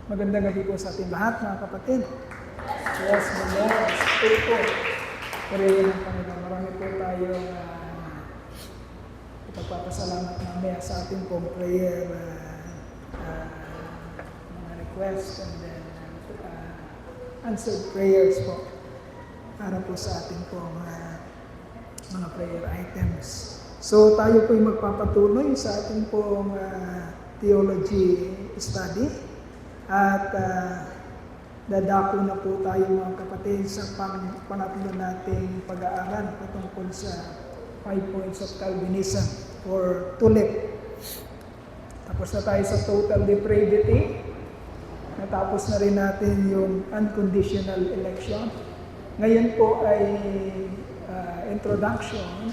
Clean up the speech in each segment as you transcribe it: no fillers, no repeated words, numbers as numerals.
Magandang gabi po sa ating lahat, mga kapatid. Yes, Lord. Stay po. Purihin ang Panginoon. Marami po tayong ipagpapasalamat mamaya sa ating pong prayer, mga requests, and then answered prayers po para po sa ating pong mga prayer items. So tayo po yung magpapatuloy sa ating pong theology study at dadako na po tayo mga kapatid sa pangatlo nating pag-aaral patungkol sa 5 points of Calvinism or TULIP. Tapos na tayo sa total depravity. Natapos na rin natin yung unconditional election. Ngayon po ay introduction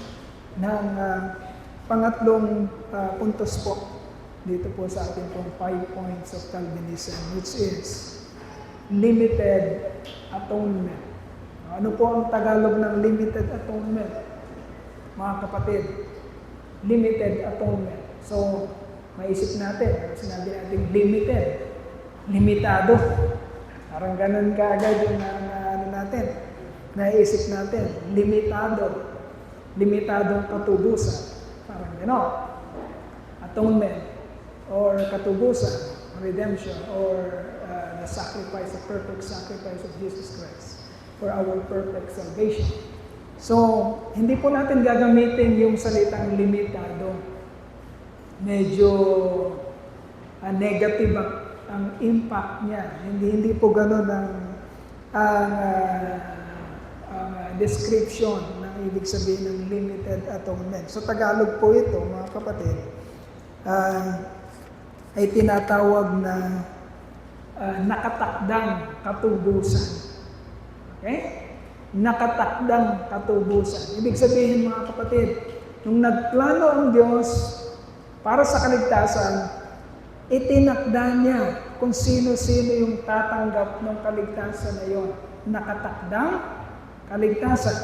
ng pangatlong puntos po dito po sa ating pong 5 points of Calvinism, which is limited atonement. Ano po ang Tagalog ng limited atonement? Mga kapatid, limited atonement. So, maisip natin, sinabi natin limited, limitado. Parang ganun kaagad yung naisip natin, limitadong katubusan. Parang gano'n. Atonement, or katubusan, redemption, or the sacrifice, the perfect sacrifice of Jesus Christ for our perfect salvation. So, hindi po natin gagamitin yung salitang limitado. Medyo negative ang impact niya. Hindi po gano'n ang description ng ibig sabihin ng limited atonement. So, Tagalog po ito, mga kapatid, ay tinatawag na nakatakdang katubusan. Okay? Nakatakdang katubusan. Ibig sabihin mga kapatid, nung nagplano ang Diyos para sa kaligtasan, itinakda niya kung sino-sino yung tatanggap ng kaligtasan na yon. Nakatakdang kaligtasan.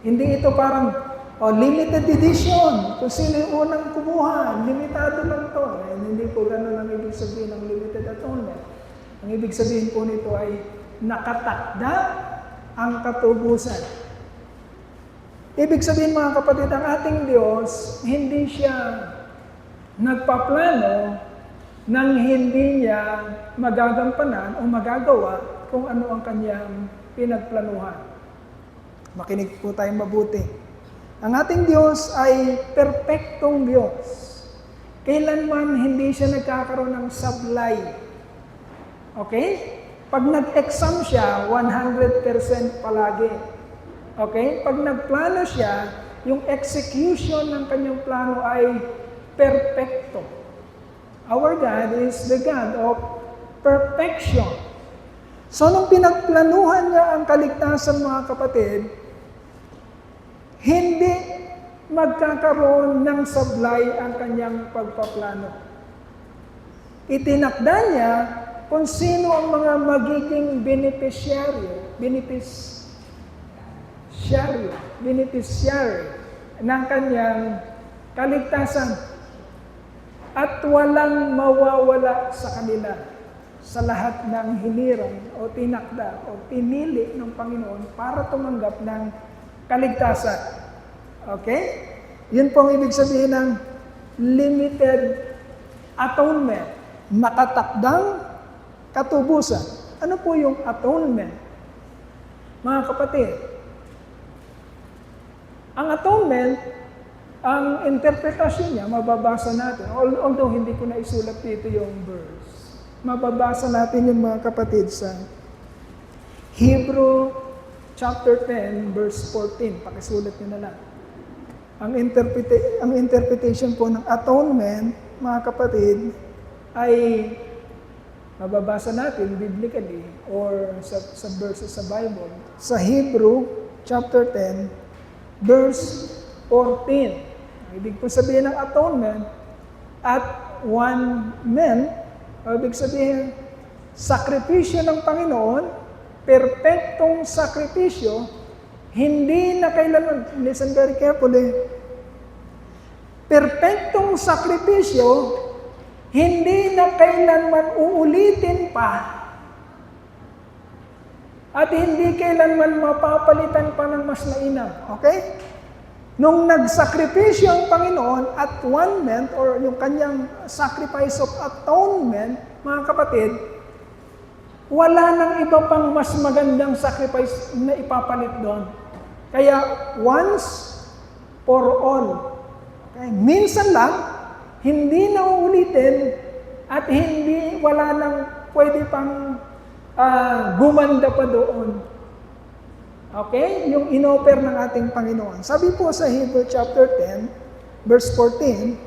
Hindi ito parang limited edition. Kung sino yung unang kumuha, limitado lang to. Hindi po ganun ang ibig sabihin ng limited atonement. Ang ibig sabihin po nito ay nakatakda ang katubusan. Ibig sabihin mga kapatid, ang ating Diyos, hindi siya nagpaplano nang hindi niya magagampanan o magagawa kung ano ang kanyang pinagplanuhan. Makinig po tayong mabuti. Ang ating Diyos ay perpektong Diyos. Kailanman hindi siya nagkakaroon ng sablay. Okay? Pag nag-exam siya, 100% palagi. Okay? Pag nagplano siya, yung execution ng kanyang plano ay perpekto. Our God is the God of perfection. So, nung pinagplanuhan niya ang kaligtasan, mga kapatid, hindi magkakaroon ng sablay ang kanyang pagpaplano. Itinakda niya kung sino ang mga magiging beneficiary ng kanyang kaligtasan. At walang mawawala sa kanila sa lahat ng hinirang o tinakda o pinili ng Panginoon para tumanggap ng kaligtasan. Okay? Yun po ang ibig sabihin ng limited atonement. Nakatakdang katubusan. Ano po yung atonement? Mga kapatid, ang atonement, ang interpretasyon niya, mababasa natin. Although hindi ko na isulat dito yung verse. Mababasa natin yung mga kapatid sa Hebrew chapter 10, verse 14. Pakisulat niyo na lang. Ang interpretation po ng atonement, mga kapatid, ay mababasa natin biblically or sa verses sa Bible. Sa Hebrew chapter 10, verse 14. Ibig po sabihin ng atonement, at one man, ibig sabihin, sakripisyo ng Panginoon, perpektong sakripisyo, hindi na kailanman, listen very carefully, perpektong sakripisyo, Hindi na kailanman uulitin pa at hindi kailanman mapapalitan pa ng mas mainam. Okay? Nung nagsakripisyo ang Panginoon at atonement or yung kanyang sacrifice of atonement, mga kapatid, wala nang iba pang mas magandang sacrifice na ipapalit doon. Kaya once for all. Okay? Minsan lang, hindi na uulitin at wala nang pwede pang gumanda pa doon. Okay? Yung inoffer ng ating Panginoon. Sabi po sa Hebrew chapter 10, verse 14,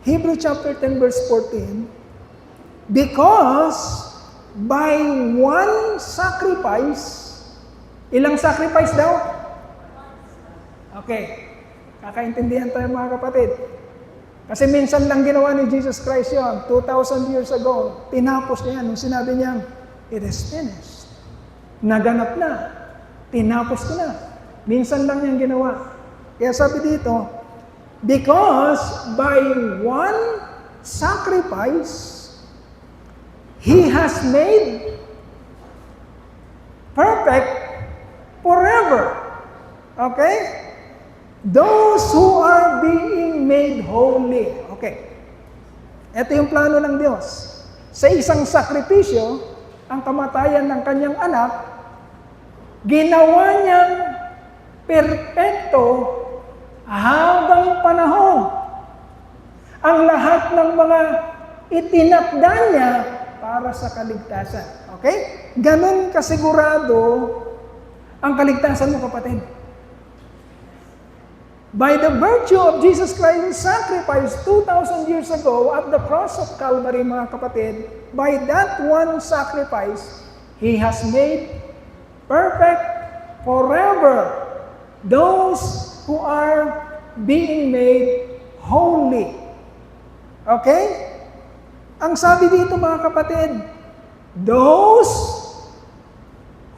Hebrew chapter 10, verse 14, because by one sacrifice, ilang sacrifice daw? Okay. Kakaintindihan tayo mga kapatid. Kasi minsan lang ginawa ni Jesus Christ yun. 2,000 years ago, tinapos niya yan. Nung sinabi niya, it is finished. Naganap na. Tinapos ko na. Minsan lang niyang ginawa. Kaya sabi dito, because by one sacrifice, He has made perfect forever. Okay? Those who are being made holy. Okay. Ito yung plano ng Diyos. Sa isang sakripisyo, ang kamatayan ng kanyang anak, ginawa niyang perpekto habang panahon. Ang lahat ng mga itinakda niya para sa kaligtasan. Okay? Ganon kasigurado ang kaligtasan mo, kapatid. By the virtue of Jesus Christ's sacrifice 2,000 years ago at the cross of Calvary, mga kapatid, by that one sacrifice, He has made perfect forever those who are being made holy. Okay? Ang sabi dito, mga kapatid, those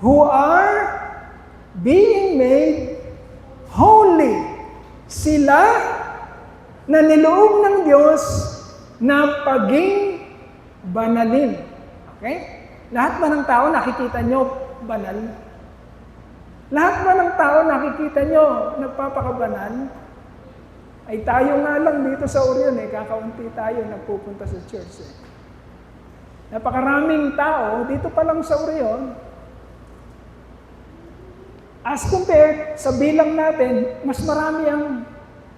who are being made holy. Sila na niloob ng Diyos na paging banalin. Okay? Lahat ba ng tao nakikita nyo banal? Lahat ba ng tao nakikita nyo nagpapakabanal? Ay tayo nga lang dito sa Orion kakaunti tayo nagpupunta sa church. Napakaraming tao dito pa lang sa Orion. As compared sa bilang natin, mas marami ang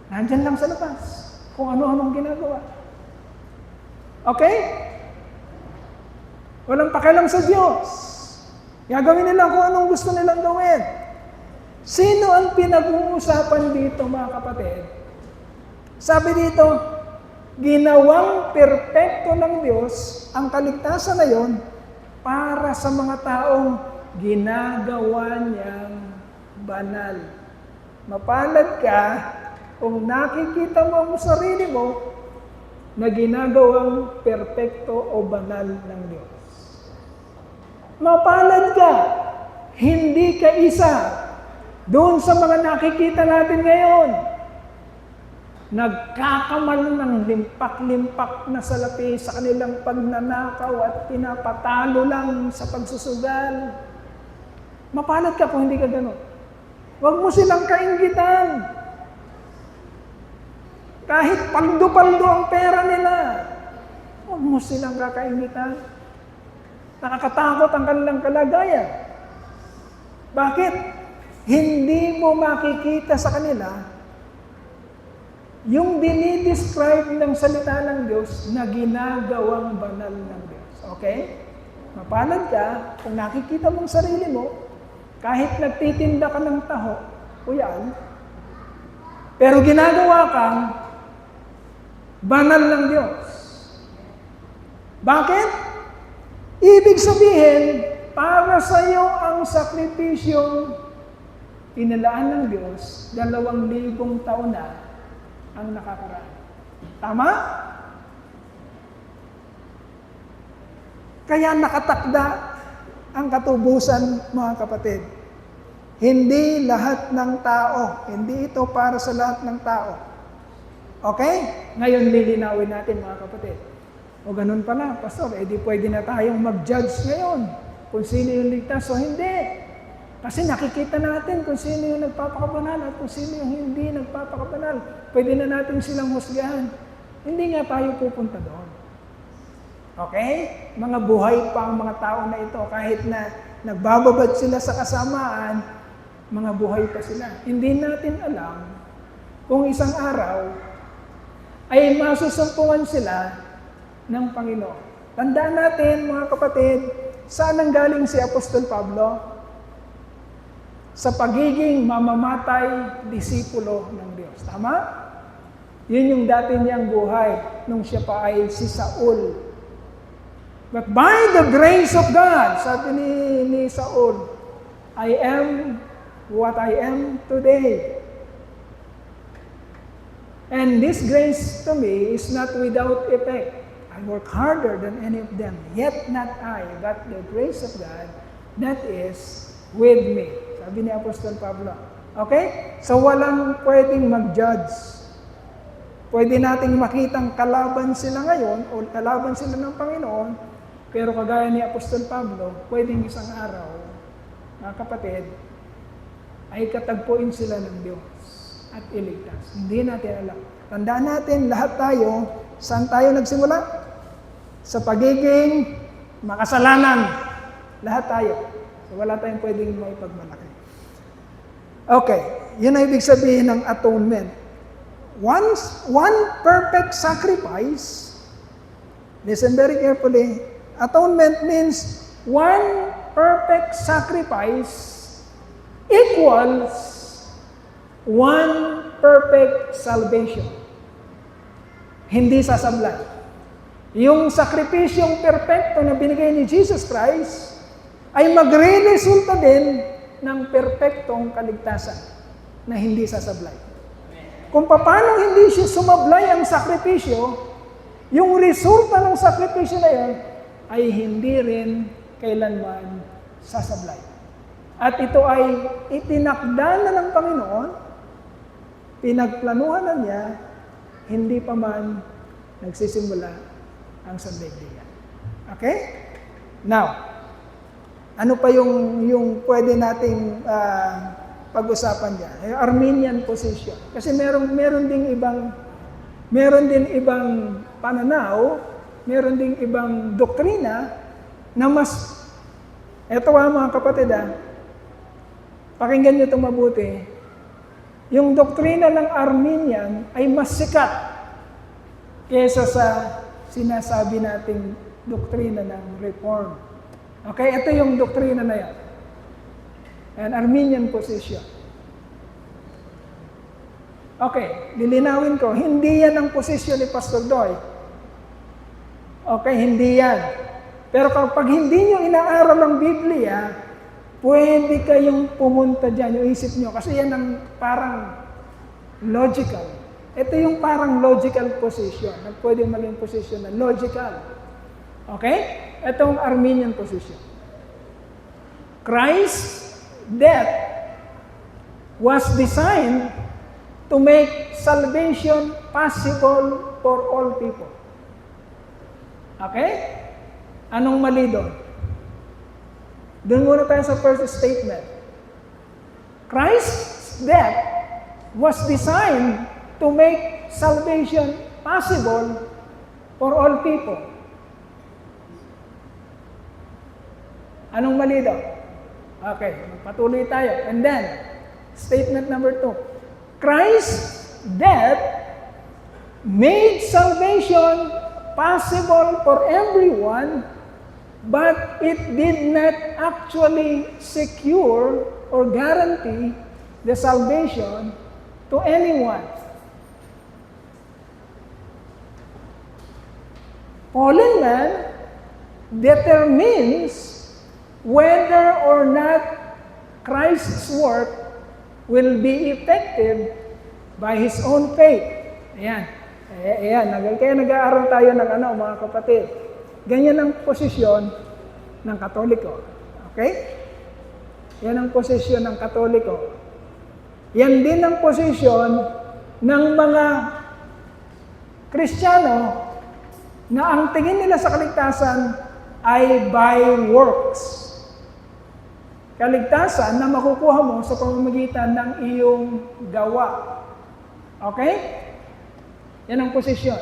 nandyan lang sa labas. Kung ano-anong ginagawa. Okay? Walang pakialam sa Diyos. Gagawin nila kung anong gusto nilang gawin. Sino ang pinag-uusapan dito, mga kapatid? Sabi dito, ginawang perpekto ng Diyos ang kaligtasan na yon para sa mga taong ginagawa niyang banal. Mapalad ka kung nakikita mo ang sarili mo na ginagawang perpekto o banal ng Diyos. Mapalad ka, hindi ka isa doon sa mga nakikita natin ngayon. Nagkakamal ng limpak-limpak na salapi sa kanilang pagnanakaw at pinapatalo lang sa pagsusugal. Mapalad ka kung hindi ka gano'n. Huwag mo silang kainggitan. Kahit paldo-paldo ang pera nila, huwag mo silang kakaingitan. Nakakatakot ang kanilang kalagayan. Bakit? Hindi mo makikita sa kanila yung dinidescribe ng salita ng Diyos na ginagawang banal ng Diyos. Okay? Mapalad ka kung nakikita mong sarili mo, kahit nagtitinda ka ng taho, o yan, pero ginagawa kang banal ng Diyos. Bakit? Ibig sabihin, para sa iyo ang sakripisyong pinalaan ng Diyos, 2,000 taon na ang nakakaraan. Tama? Kaya nakatakda ang katubusan, mga kapatid. Hindi lahat ng tao, hindi ito para sa lahat ng tao. Okay? Ngayon lilinawin natin mga kapatid. O ganun pala, Pastor, di pwede na tayong mag-judge ngayon kung sino yung ligtas o hindi. Kasi nakikita natin kung sino yung nagpapakabanal at kung sino yung hindi nagpapakabanal. Pwede na natin silang husgahan. Hindi nga tayo pupunta doon. Okay? Mga buhay pa ang mga tao na ito. Kahit na nagbababad sila sa kasamaan, mga buhay pa sila. Hindi natin alam kung isang araw ay masusumpungan sila ng Panginoon. Tandaan natin, mga kapatid, saan nanggaling si Apostol Pablo? Sa pagiging mamamatay disipulo ng Diyos. Tama? Yun yung dati niyang buhay nung siya pa ay si Saul. But by the grace of God, sabi ni Saul, I am what I am today. And this grace to me is not without effect. I work harder than any of them. Yet not I, but the grace of God that is with me. Sabi ni Apostol Pablo. Okay? So walang pwedeng mag-judge. Pwede nating makitang kalaban sila ngayon o kalaban sila ng Panginoon, pero kagaya ni Apostol Pablo, pwedeng isang araw, mga kapatid, ay katagpuin sila ng Diyos at iligtas. Hindi natin alam. Tandaan natin, lahat tayo, saan tayo nagsimula? Sa pagiging makasalanan. Lahat tayo. So wala tayong pwedeng maipagmalaki. Okay, yun ang ibig sabihin ng atonement. One perfect sacrifice, listen very carefully, atonement means one perfect sacrifice equals one perfect salvation. Hindi sasablay. Yung sakripisyong perpekto na binigay ni Jesus Christ ay magre-resulta din ng perpektong kaligtasan na hindi sasablay. Kung paano hindi siya sumablay ang sakripisyo, yung resulta ng sakripisyo na yun ay hindi rin kailanman sasablay. At ito ay itinakda na ng Panginoon, pinagplanuhan na niya, hindi pa man nagsisimula ang sandaigdigan. Okay? Now, ano pa yung pwede nating pag-usapan diyan? Yung Arminian position. Kasi meron din ibang pananaw, meron ding ibang doktrina na mas, eto mga kapatid pakinggan niyo itong mabuti, yung doktrina ng Arminian ay mas sikat kaysa sa sinasabi nating doktrina ng Reform. Okay, ito yung doktrina na yan. An Arminian position. Okay, lilinawin ko, hindi yan ang posisyon ni Pastor Doy. Okay, hindi yan. Pero kapag hindi nyo inaaral ang Biblia, pwede kayong pumunta dyan, yung isip nyo, kasi yan ang parang logical. Ito yung parang logical position, na pwede maging position na logical. Okay? Itong Arminian position. Christ's death was designed to make salvation possible for all people. Okay? Anong mali doon? Doon muna tayo sa first statement. Christ's death was designed to make salvation possible for all people. Anong mali daw? Okay, patuloy tayo. And then, statement number 2. Christ's death made salvation possible for everyone, but it did not actually secure or guarantee the salvation to anyone. Fallen man determines whether or not Christ's work will be effective by His own faith. Ayan. Kaya nag-aaral tayo ng mga kapatid. Ganyan ang posisyon ng Katoliko. Okay? Yan ang posisyon ng Katoliko. Yan din ang posisyon ng mga Kristiyano na ang tingin nila sa kaligtasan ay by works. Kaligtasan na makukuha mo sa pamamagitan ng iyong gawa. Okay? Yan ang posisyon.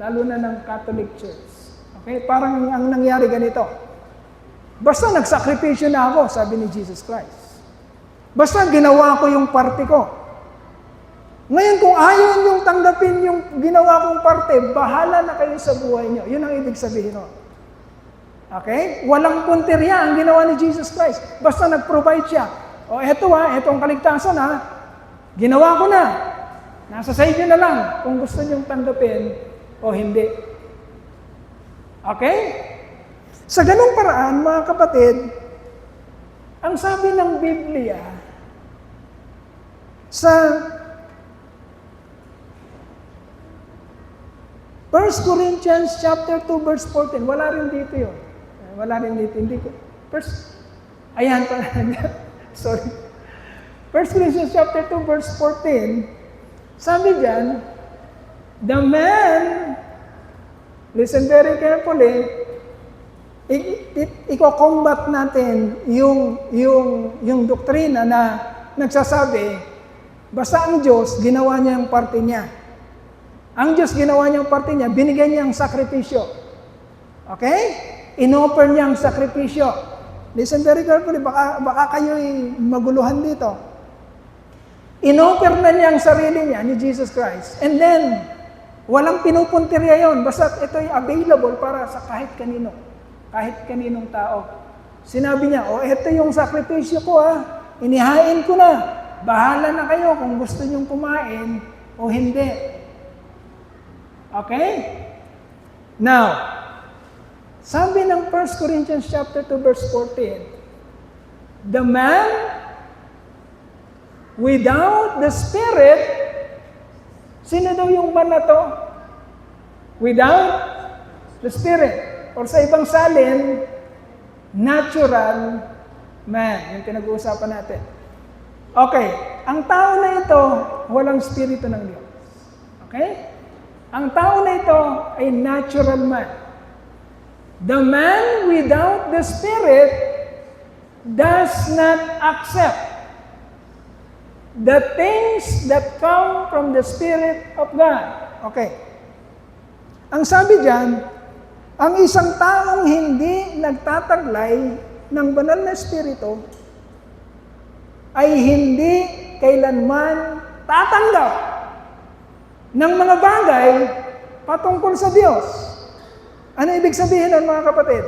Lalo na ng Catholic Church. Okay? Parang ang nangyari ganito. Basta nagsakripisyo na ako, sabi ni Jesus Christ. Basta ginawa ko yung parte ko. Ngayon kung ayaw niyong tanggapin yung ginawa kong parte, bahala na kayo sa buhay niyo. Yun ang ibig sabihin nun. Okay? Walang punteriya ang ginawa ni Jesus Christ. Basta nag-provide siya. O eto etong kaligtasan ginawa ko na. Nasa sa inyo na lang kung gusto niyong tanggapin o hindi. Okay? Sa ganung paraan, mga kapatid, ang sabi ng Biblia sa 1 Corinthians chapter 2 verse 14, wala rin dito yun. Wala rin dito. Hindi ko. Ayan pa. Sorry. 1 Corinthians chapter 2 verse 14, sabi diyan, the man, listen very carefully, iko-combat natin yung doktrina na nagsasabi, basta ang Diyos, ginawa niya yung parte niya. Ang Diyos, ginawa niya yung parte niya, binigyan niya ang sakripisyo. Okay? Inoffer niya ang sakripisyo. Listen very carefully, baka kayo'y maguluhan dito. Inoffer na niya ang sarili niya ni Jesus Christ. And then, walang pinupuntirya yon. Basta ito'y available para sa kahit kanino. Kahit kaninong tao. Sinabi niya, ito yung sakripisyo ko inihain ko na. Bahala na kayo kung gusto niyong kumain o hindi. Okay? Now, sabi ng 1 Corinthians chapter 2 verse 14, the man without the Spirit, sino daw yung man na to? Without the Spirit. Or sa ibang salin, natural man. Yung pinag-uusapan natin. Okay, ang tao na ito, walang spirito ng Diyos. Okay? Ang tao na ito ay natural man. The man without the Spirit does not accept the things that come from the Spirit of God. Okay. Ang sabi diyan, ang isang taong hindi nagtataglay ng banal na Espiritu ay hindi kailanman tatanggap ng mga bagay patungkol sa Diyos. Ano ibig sabihin ng mga kapatid?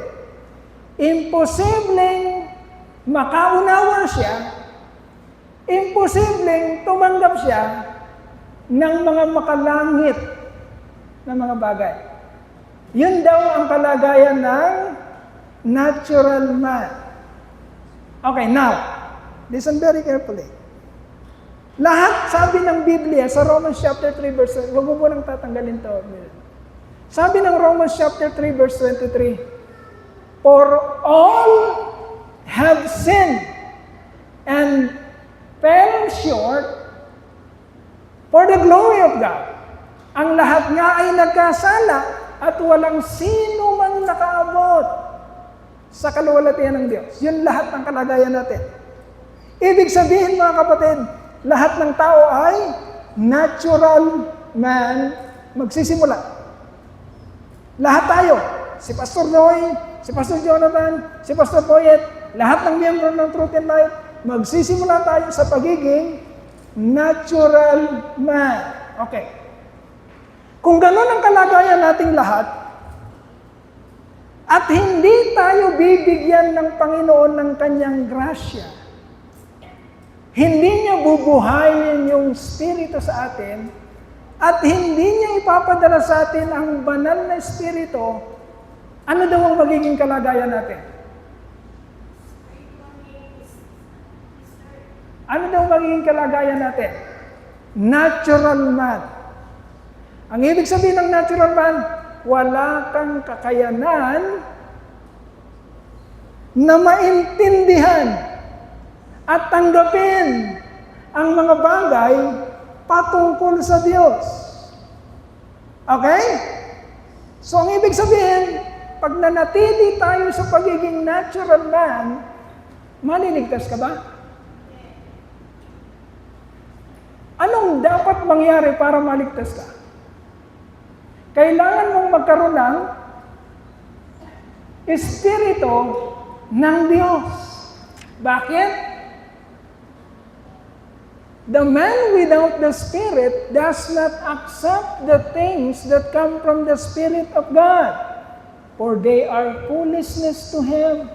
Imposibleng makaunawa siya, imposibleng tumanggap siya ng mga makalangit na mga bagay. Yun daw ang kalagayan ng natural man. Okay, now, listen very carefully. Lahat, sabi ng Biblia sa Romans chapter 3 verse, huwag mo nang tatanggalin to. Sabi ng Romans chapter 3 verse 23, for all have sinned and fell short for the glory of God. Ang lahat nga ay nagkasala at walang sino man nakaabot sa kaluwalhatian ng Diyos. Yun lahat ng kalagayan natin. Ibig sabihin mga kapatid, lahat ng tao ay natural man magsisimula. Lahat tayo. Si Pastor Roy, si Pastor Jonathan, si Pastor Poyet, lahat ng miyembro ng Truth and Life, magsisimula tayo sa pagiging natural man. Okay. Kung gano'n ang kalagayan nating lahat, at hindi tayo bibigyan ng Panginoon ng kanyang grasya, hindi niya bubuhayin yung Espiritu sa atin, at hindi niya ipapadala sa atin ang banal na Espiritu, ano daw ang magiging kalagayan natin? Ano daw ang magiging kalagayan natin? Natural man. Ang ibig sabihin ng natural man, wala kang kakayanan na maintindihan at tanggapin ang mga bagay patungkol sa Diyos. Okay? So, ang ibig sabihin, pag nanatili tayo sa pagiging natural man, maliligtas ka ba? Anong dapat mangyari para maligtas ka? Kailangan mong magkaroon ng Espiritu ng Diyos. Bakit? The man without the Spirit does not accept the things that come from the Spirit of God, for they are foolishness to him,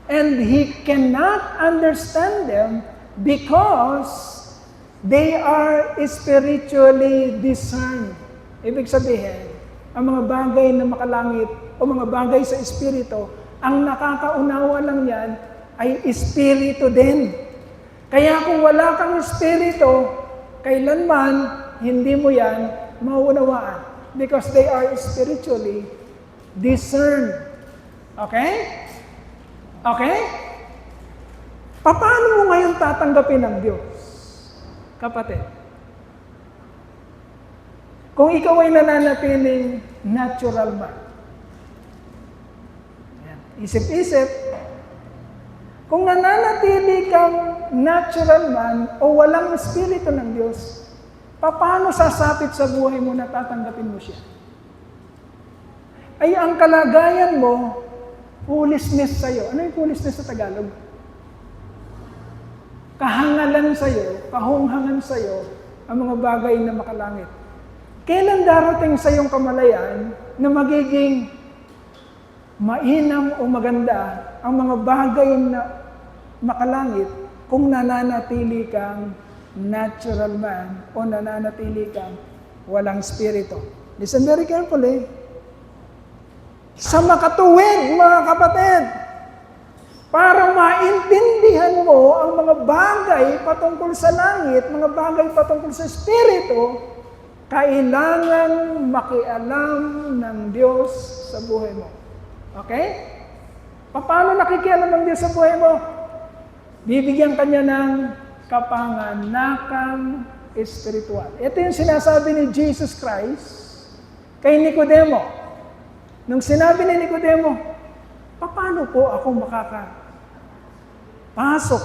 and he cannot understand them because they are spiritually discerned. Ibig sabihin, ang mga bagay na makalangit o mga bagay sa Espiritu, ang nakakaunawa lang yan ay Espiritu din. Kaya kung wala kang Espiritu, kailanman hindi mo yan mauunawaan. Because they are spiritually discerned. Okay? Okay? Paano mo ngayon tatanggapin ang Diyos? Kapatid. Kung ikaw ay nananatiling natural man. Isip-isip. Kung nananatili kang natural man o walang Espiritu ng Diyos, paano sasapit sa buhay mo na tatanggapin mo siya? Ay ang kalagayan mo, foolishness sa'yo. Ano yung foolishness sa Tagalog? Kahangalan sa'yo, kahunghangan sa'yo, ang mga bagay na makalangit. Kailan darating sa iyong kamalayan na magiging mainam o maganda ang mga bagay na makalangit kung nananatili kang natural man o nananatili kang walang spirito? Listen very carefully. Sa makatuwid, mga kapatid, para maintindihan mo ang mga bagay patungkol sa langit, mga bagay patungkol sa spirito, kailangan makialam ng Diyos sa buhay mo. Okay? Paano nakikialam ng Diyos sa buhay mo? Bibigyan kanya ng kapanganakan espiritual. Ito yung sinasabi ni Jesus Christ kay Nicodemo. Nung sinabi ni Nicodemo, paano po ako makakapasok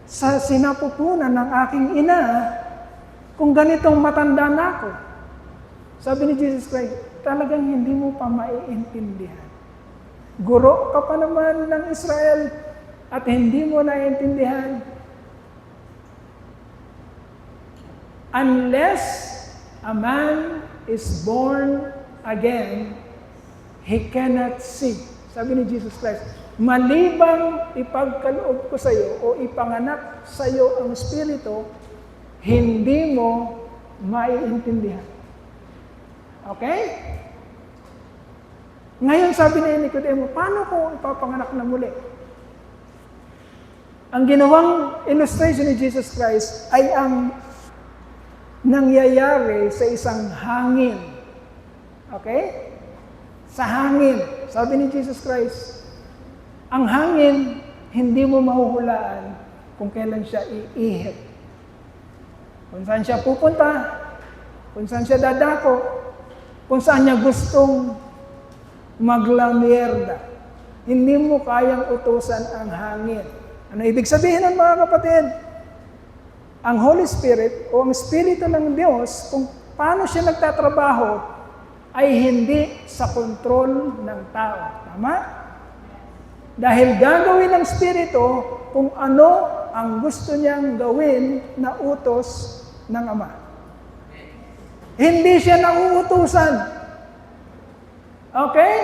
sa sinapupunan ng aking ina kung ganitong matanda na ako? Sabi ni Jesus Christ, talagang hindi mo pa maiintindihan. Guro ka pa naman ng Israel at hindi mo naiintindihan. Unless a man is born again, he cannot see. Sabi ni Jesus Christ, malibang ipagkaloob ko sa iyo o ipanganak sa iyo ang Espiritu, hindi mo maiintindihan. Okay? Ngayon sabi ni Nicodemo, paano ko ipapanganak na muli? Ang ginawang illustration ni Jesus Christ ay ang nangyayari sa isang hangin. Okay? Sa hangin. Sabi ni Jesus Christ, ang hangin, hindi mo mahuhulaan kung kailan siya iihip. Kung saan siya pupunta, kung saan siya dadako, kung saan niya gustong maglamierda. Hindi mo kayang utusan ang hangin. Ano ibig sabihin ng mga kapatid? Ang Holy Spirit o ang Espiritu ng Diyos, kung paano siya nagtatrabaho, ay hindi sa kontrol ng tao. Tama? Dahil gagawin ng Espiritu kung ano ang gusto niyang gawin na utos ng Ama. Hindi siya nauutusan. Okay?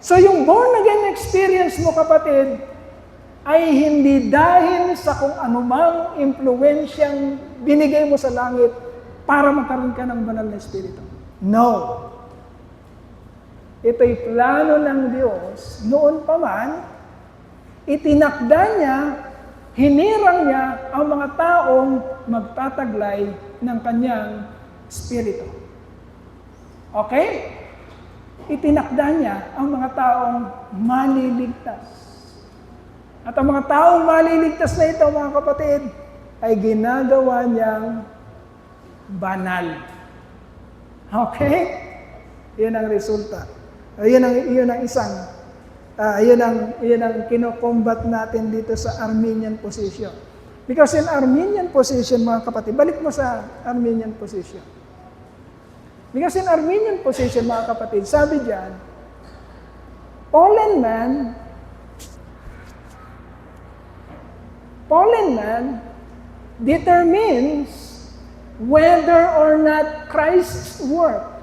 So yung born-again experience mo, kapatid, ay hindi dahil sa kung anumang impluensyang binigay mo sa langit para magkaroon ka ng banal na Espiritu. No. Ito'y plano ng Diyos. Noon pa man, itinakda niya, hinirang niya ang mga taong magtataglay ng kanyang Espiritu. Okay? Itinakda niya ang mga taong maliligtas. At ang mga taong maliligtas na ito, mga kapatid, ay ginagawa niyang banal. Okay? Yan ang resulta. Yun ang isang, yun ang kinokombat natin dito sa Arminian position. Because in Arminian position, mga kapatid, balik mo sa Arminian position. Because in Arminian position, mga kapatid, sabi diyan, fallen man determines whether or not Christ's work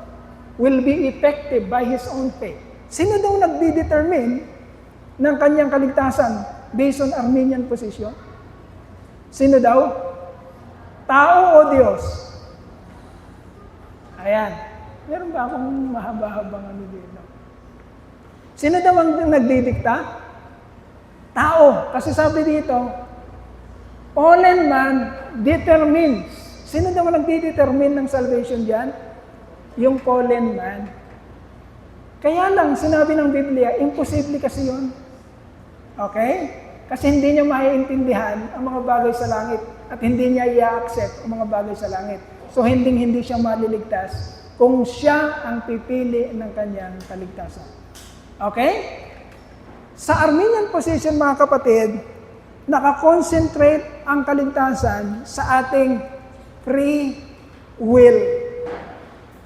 will be effective by his own faith. Sino daw nagdi-determine ng kanyang kaligtasan based on Arminian position? Sino daw? Tao o Diyos? Ayan. Meron ba akong mahaba-habang ano dito? Sino daw ang nagdidikta? Tao. Kasi sabi dito, fallen man determines. Sino daw ang nagdi-determine ng salvation diyan? Yung fallen man. Kaya lang, sinabi ng Biblia, imposible kasi yun. Okay? Kasi hindi niya maiintindihan ang mga bagay sa langit at hindi niya i-accept ang mga bagay sa langit. So, hindi siya maliligtas kung siya ang pipili ng kanyang kaligtasan. Okay? Sa Arminian position, mga kapatid, nakakonsentrate ang kaligtasan sa ating free will.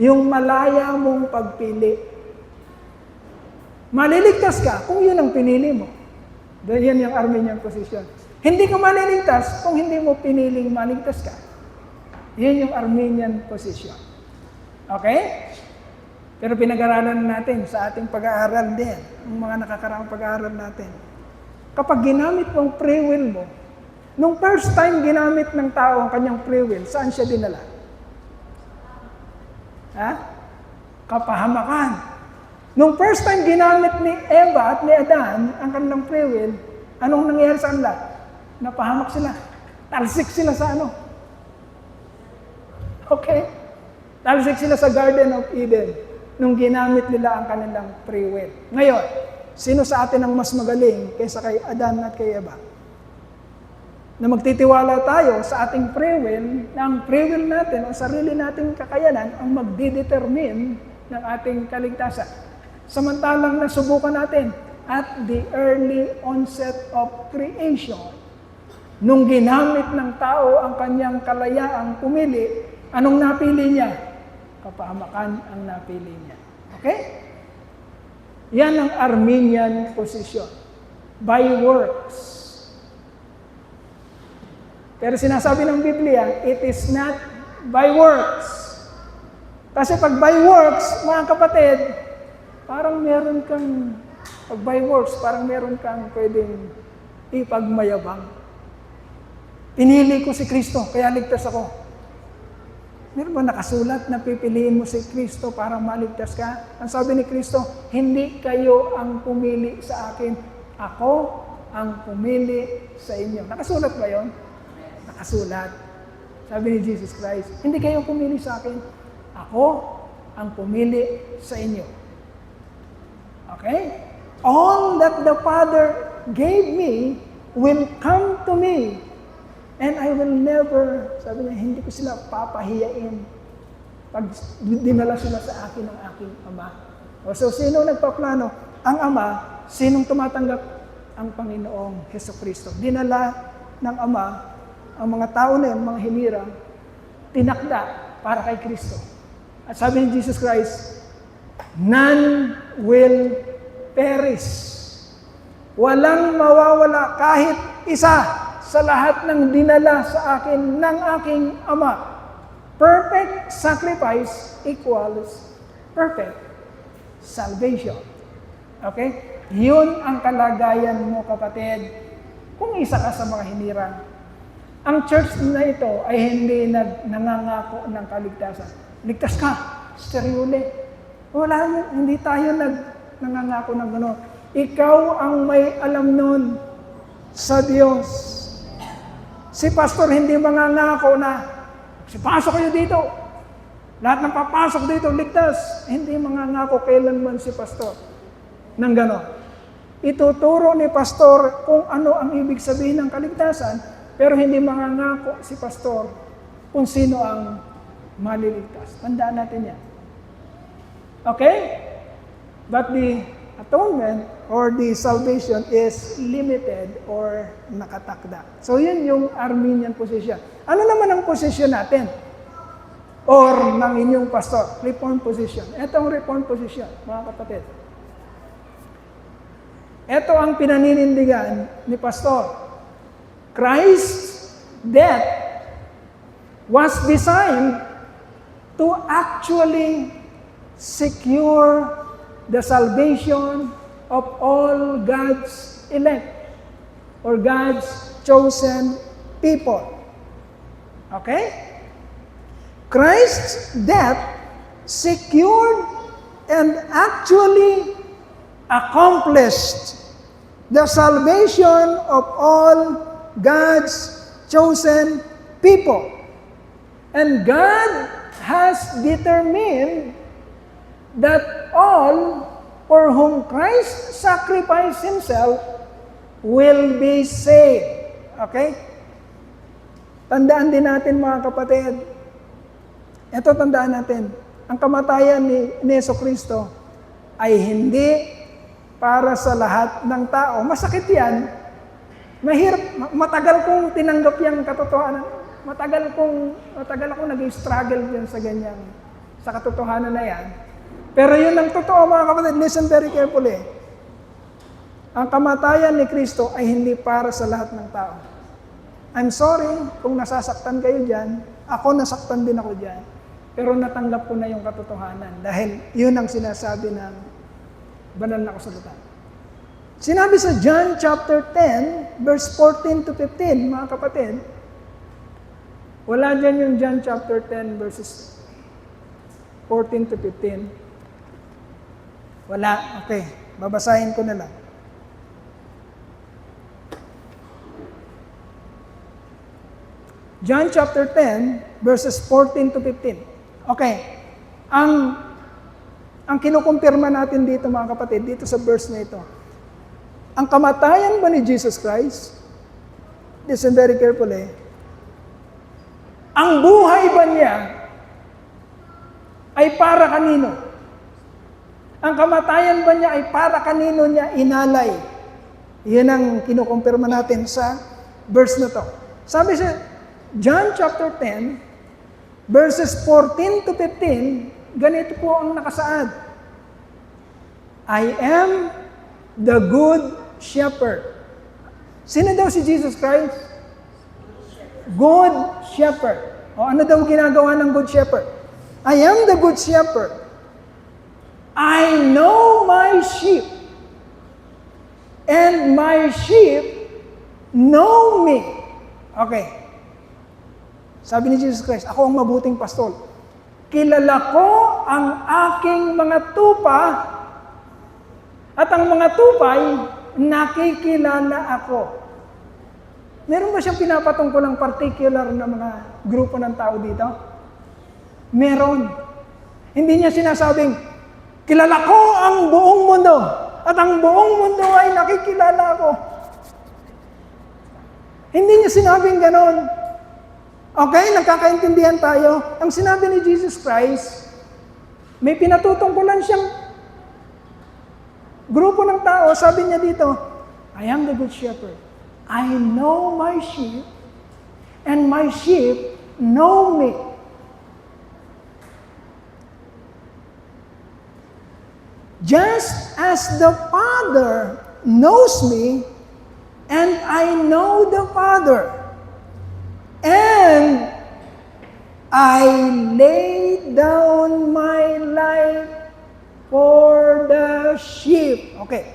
Yung malaya mong pagpili. Maliligtas ka kung yun ang pinili mo. Yan yung Arminian position. Hindi ka maliligtas kung hindi mo piniling maligtas ka. Yan yung Arminian position. Okay? Pero pinag-aralan natin sa ating pag-aaral din, ang mga nakakaraang pag-aaral natin. Kapag ginamit mong free will mo, nung first time ginamit ng tao ang kanyang free will, saan siya dinala? Ha? Kapahamakan. Nung first time ginamit ni Eva at ni Adan ang kanilang free will, anong nangyari sa kanila? Napahamak sila. Talsik sila sa ano? Okay? Talsik sila sa Garden of Eden nung ginamit nila ang kanilang free will. Ngayon, sino sa atin ang mas magaling kaysa kay Adan at kay Eva? Na magtitiwala tayo sa ating free will, na ang free will natin o sarili nating kakayanan ang magdidetermine ng ating kaligtasan. Samantalang nasubukan natin at the early onset of creation, nung ginamit ng tao ang kanyang kalayaang pumili, anong napili niya? Kapahamakan ang napili niya. Okay? Yan ang Arminian position. By works. Pero sinasabi ng Biblia, it is not by works. Kasi pag by works, mga kapatid, parang meron kang, pag by works, parang meron kang pwedeng ipagmayabang. Pinili ko si Kristo, kaya ligtas ako. Meron ba nakasulat na pipiliin mo si Kristo para maligtas ka? Ang sabi ni Kristo, hindi kayo ang pumili sa akin, ako ang pumili sa inyo. Nakasulat ba yon? Nakasulat. Sabi ni Jesus Christ, hindi kayo pumili sa akin, ako ang pumili sa inyo. Okay? All that the Father gave me will come to me. And I will never, sabi niya, hindi ko sila papahiyain pag dinala sila sa akin ng aking Ama. So, sino nagpaplano? Ang Ama. Sinong tumatanggap? Ang Panginoong Hesukristo. Dinala ng Ama ang mga tao na yun, mga hinirang, tinakda para kay Kristo. At sabi ni Jesus Christ, none will perish. Walang mawawala kahit isa sa lahat ng dinala sa akin ng aking Ama. Perfect sacrifice equals perfect salvation. Okay? Yun ang kalagayan mo, kapatid, kung isa ka sa mga hinirang. Ang church na ito ay hindi nangangako ng kaligtasan. Ligtas ka, stereole. Wala, hindi tayo nangangako ng gano'n. Ikaw ang may alam nun sa Diyos. Si pastor hindi mangangako na, pasok kayo dito. Lahat ng papasok dito, ligtas. Hindi mangangako kailanman si pastor ng gano'n. Ituturo ni pastor kung ano ang ibig sabihin ng kaligtasan, pero hindi mangangako si pastor kung sino ang maliligtas. Tandaan natin yan. Okay? But the atonement or the salvation is limited or nakatakda. So yun yung Arminian position. Ano naman ang position natin? Or ng inyong pastor? Reformed position. Ito ang Reformed position, mga kapatid. Ito ang pinaninindigan ni pastor. Christ's death was designed to actually secure the salvation of all God's elect or God's chosen people. Okay? Christ's death secured and actually accomplished the salvation of all God's chosen people. And God has determined that all for whom Christ sacrificed Himself will be saved. Okay? Tandaan din natin, mga kapatid. Ito, tandaan natin. Ang kamatayan ni Jesucristo ay hindi para sa lahat ng tao. Masakit yan. Mahirap. Matagal kong tinanggap yung katotohanan. Matagal akong nag-struggle dyan sa katotohanan na yan. Pero yun ang totoo, mga kapatid. Listen very carefully. Ang kamatayan ni Kristo ay hindi para sa lahat ng tao. I'm sorry kung nasasaktan kayo dyan. Ako, nasaktan din ako dyan. Pero natanggap ko na yung katotohanan. Dahil yun ang sinasabi ng banal na kasulatan. Sinabi sa John chapter 10, verse 14 to 15, mga kapatid. Wala dyan yung John chapter 10, verses 14 to 15. Wala. Okay. Babasahin ko na lang. John chapter 10, verses 14 to 15. Okay. Ang kinukumpirma natin dito, mga kapatid, dito sa verse na ito, ang kamatayan ba ni Jesus Christ? Listen very carefully. Ang buhay ba niya ay para kanino? Ang kamatayan ba niya ay para kanino niya inalay? Yan ang kinukumpirma natin sa verse na to. Sabi sa John chapter 10, verses 14 to 15, ganito po ang nakasaad. I am the good shepherd. Sino daw si Jesus Christ? Good shepherd. O ano daw ginagawa ng good shepherd? I am the good shepherd. I know my sheep. And my sheep know me. Okay. Sabi ni Jesus Christ, ako ang mabuting pastol. Kilala ko ang aking mga tupa at ang mga tupay nakikilala ako. Meron ba siyang pinapatungkol ng particular na mga grupo ng tao dito? Meron. Hindi niya sinasabing, kilala ko ang buong mundo at ang buong mundo ay nakikilala ako. Hindi niya sinabing ganon. Okay, nagkakaintindihan tayo. Ang sinabi ni Jesus Christ, may pinatutungkulan siyang grupo ng tao. Sabi niya dito, I am the good shepherd. I know my sheep, and my sheep know me. Just as the Father knows me, and I know the Father. And I lay down my life for the sheep. Okay.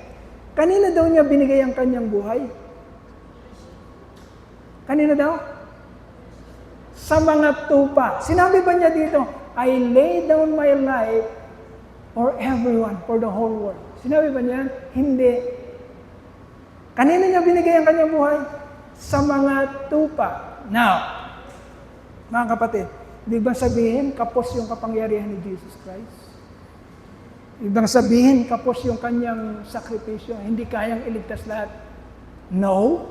Kanina daw niya binigay ang kanyang buhay? Kanina daw? Sa mga tupa. Sinabi ba niya dito, I lay down my life for everyone, for the whole world. Sinabi ba niya? Hindi. Kanina niya binigay ang kanyang buhay? Sa mga tupa. Now, mga kapatid, di ba sabihin, kapos yung kapangyarihan ni Jesus Christ? Ibang sabihin, kapos yung kanyang sakripisyo, hindi kayang iligtas lahat. No.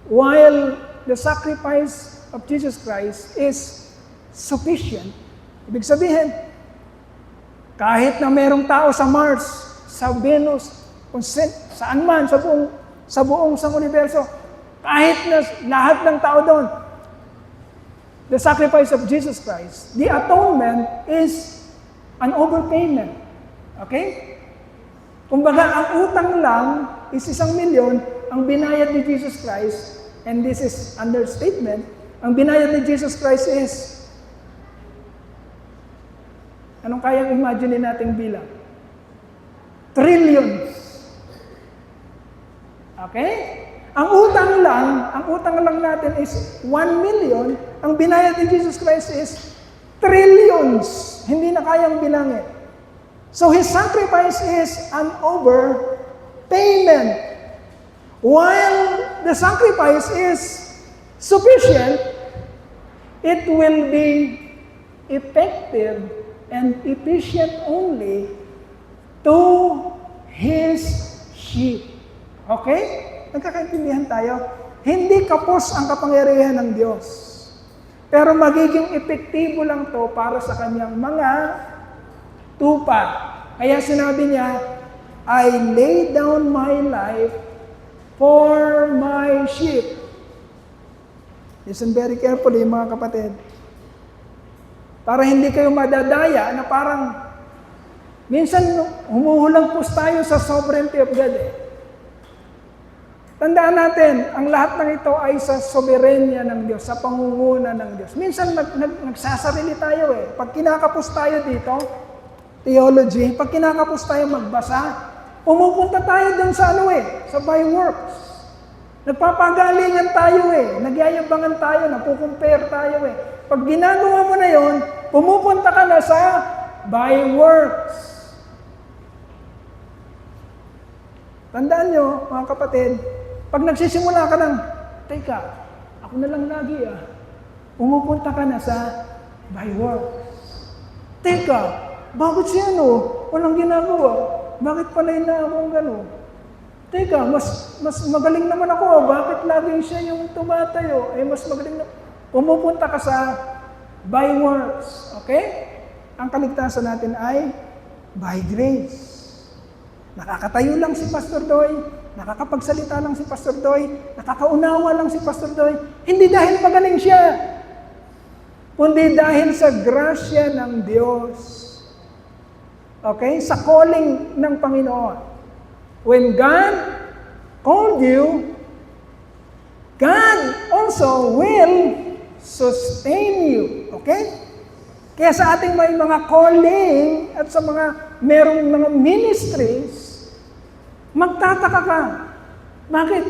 While the sacrifice of Jesus Christ is sufficient, ibig sabihin, Kahit na merong tao sa Mars, sa Venus, kung saan man, sa buong universo, kahit na lahat ng tao doon, the sacrifice of Jesus Christ, the atonement is an overpayment. Okay? Kumbaga, ang utang lang is 1,000,000, ang binayad ni Jesus Christ, and this is understatement, ang binayad ni Jesus Christ is, anong kayang imagine nating bilang? Trillions. Okay? Ang utang lang natin is 1,000,000, ang binayad ni Jesus Christ is trillions. Hindi na kayang bilangin. So His sacrifice is an overpayment. While the sacrifice is sufficient, it will be effective and efficient only to His sheep. Okay? Nagkakaintindihan tayo? Hindi kapos ang kapangyarihan ng Diyos. Pero magiging epektibo lang to para sa kanyang mga tupa. Kaya sinabi niya, I lay down my life for my sheep. Listen very carefully, mga kapatid. Para hindi kayo madadaya na parang minsan humuhulang pus tayo sa sovereignty of God eh. Tandaan natin, ang lahat ng ito ay sa soberenya ng Diyos, sa pangunguna ng Diyos. Minsan nagsasarili tayo eh. Pag kinakapos tayo dito, theology, pag kinakapos tayo magbasa, pumupunta tayo dun sa sa by works. Nagpapagalingan tayo eh. Nagyayabangan tayo, napukumpare tayo eh. Pag ginagawa mo na yon, pumupunta ka na sa by works. Tandaan nyo, mga kapatid, pag nagsisimula ka ng, teka, ako na lang lagi pumupunta ka na sa by works. Teka, bakit siya walang ginagawa? Bakit panay na akong gano'n? Teka, mas magaling naman ako. Bakit lagi siya yung tumatayo? Mas magaling na. Pumupunta ka sa by works. Okay? Ang kaligtasan natin ay by grace. Nakakatayo lang si Pastor Doy, nakakapagsalita lang si Pastor Doy, nakakaunawa lang si Pastor Doy, hindi dahil magaling siya, kundi dahil sa grasya ng Diyos. Okay? Sa calling ng Panginoon. When God called you, God also will sustain you. Okay? Kaya sa ating may mga calling at sa merong mga ministries, magtataka ka. Bakit?